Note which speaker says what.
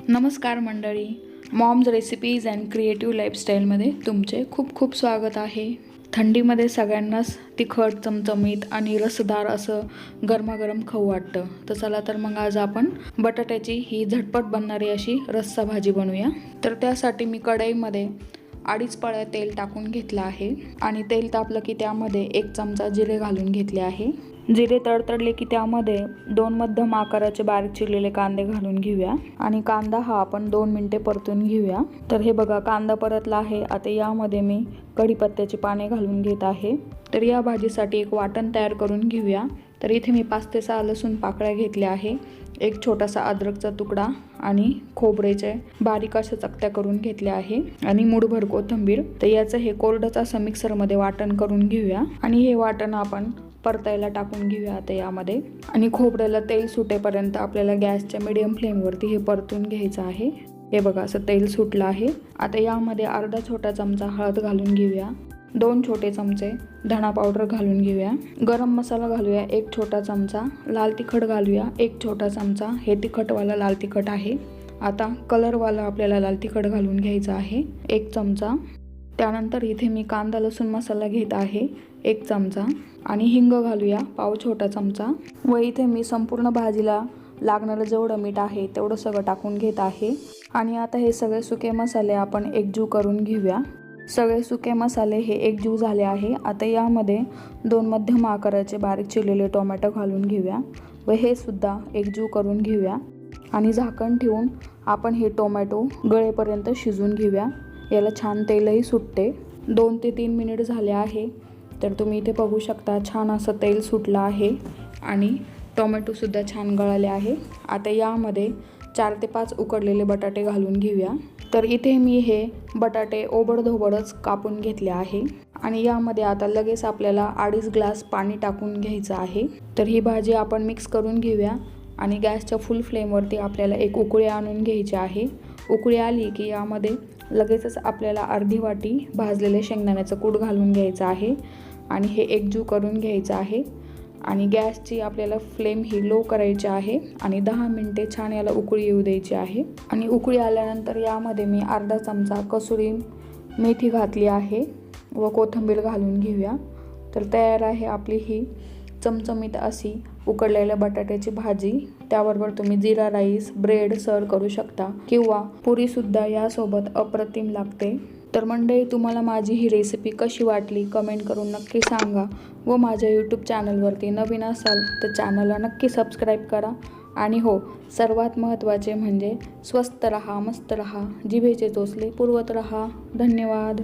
Speaker 1: नमस्कार मंडळी, moms recipes and creative लाईफस्टाईलमध्ये तुमचे खूप खूप स्वागत आहे। थंडीमध्ये सगळ्यांनाच तिखट, चमचमीत आणि रसदार असं गरमागरम खाऊ वाटतं। तर चला तर मग आज आपण बटाट्याची ही झटपट बनणारी अशी रस्सा भाजी बनवूया। तर त्यासाठी मी कढईमध्ये 2.5 पळ्या तेल टाकून घेतलं आहे आणि तेल तापलं की त्यामध्ये 1 चमचा जिरे घालून घेतले आहे। जिरे तडतडले की त्यामध्ये 2 मध्यम आकाराचे बारीक चिरलेले कांदे घालून घेऊया आणि कांदा हा आपण 2 मिनिटे परतून घेऊया। तर हे बघा कांदा परतला आहे। आता यामध्ये मी कढीपत्त्याची पाने घालून घेत आहे। तर या भाजीसाठी एक वाटण तयार करून घेऊया। तर इथे मी 5 ते 6 लसूण पाकळ्या घेतल्या आहे, एक छोटासा अद्रकचा तुकडा आणि खोबरेचे बारीक अशा चकत्या करून घेतल्या आहे आणि मूठभर कोथिंबीर। तर याचं हे कोरडंच असं मिक्सरमध्ये वाटण करून घेऊया आणि हे वाटण आपण परतायला टाकून घेऊया आता यामध्ये। आणि खोबऱ्याला तेल सुटेपर्यंत आपल्याला गॅसच्या मीडियम फ्लेमवरती हे परतून घ्यायचं आहे। हे बघा असं तेल सुटलं आहे। आता यामध्ये अर्धा छोटा चमचा हळद घालून घेऊया, 2 छोटे चमचे धणा पावडर घालून घेऊया, गरम मसाला घालूया 1 छोटा चमचा, लाल तिखट घालूया 1 छोटा चमचा, हे तिखटवाला लाल तिखट आहे। आता कलरवाला आपल्याला लाल तिखट घालून घ्यायचा आहे 1 चमचा। त्यानंतर इथे मी कांदा लसूण मसाला घेत आहे 1 चमचा आणि हिंग घालूया पाव छोटा चमचा। व इथे मी संपूर्ण भाजीला लागणारं जेवढं मीठ आहे तेवढं सगळं टाकून घेत आहे। आणि आता हे सगळे सुके मसाले आपण एकजीव करून घेऊया। सगळे सुके मसाले हे एकजीव झाले आहे। आता यामध्ये 2 मध्यम आकाराचे बारीक चिरलेले टोमॅटो घालून घेऊया व हे सुद्धा एकजीव करून घेऊया आणि झाकण ठेवून आपण हे टोमॅटो गळेपर्यंत शिजवून घेऊया। याला छान तेलही सुटते। 2 ते 3 मिनिट झाले आहे। तर तुम्ही इथे बघू शकता छान असं तेल सुटलं आहे आणि टोमॅटोसुद्धा छान गळाले आहे। आता यामध्ये 4 ते 5 उकडलेले बटाटे घालून घेऊया। तर इथे मी हे बटाटे ओबडधोबडच कापून घेतले आहे आणि यामध्ये आता लगेच आपल्याला 2.5 ग्लास पाणी टाकून घ्यायचं आहे। तर ही भाजी आपण मिक्स करून घेऊया आणि गॅसच्या फुल फ्लेमवरती आपल्याला एक उकळी आणून घ्यायची आहे। उकळी आली की यामध्ये लगेचच आपल्याला अर्धी वाटी भाजलेले शेंगदाण्याचं कूट घालून घ्यायचं आहे आणि हे एकजीव करून घ्यायचं आहे। आणि गॅसची आपल्याला फ्लेम ही लो करायची आहे आणि 10 मिनिटे छान याला उकळी येऊ द्यायची आहे। आणि उकळी आल्यानंतर यामध्ये मी अर्धा चमचा कसुरी मेथी घातली आहे व कोथिंबीर घालून घेऊया। तर तयार आहे आपली ही चमचमीत अशी उकडलेल्या बटाट्याची भाजी। त्याबरोबर तुम्ही जीरा राईस, ब्रेड सर्व करू शकता किंवा पुरीसुद्धा यासोबत अप्रतिम लागते। तर मंडळी, तुम्हाला माझी ही रेसिपी कशी वाटली कमेंट करून नक्की सांगा व माझ्या यूट्यूब चॅनलवरती नवीन असाल तर चॅनलला नक्की सबस्क्राईब करा। आणि हो, सर्वात महत्त्वाचे म्हणजे स्वस्त रहा, मस्त रहा, जिभेचे चोचले पुरवत रहा। धन्यवाद।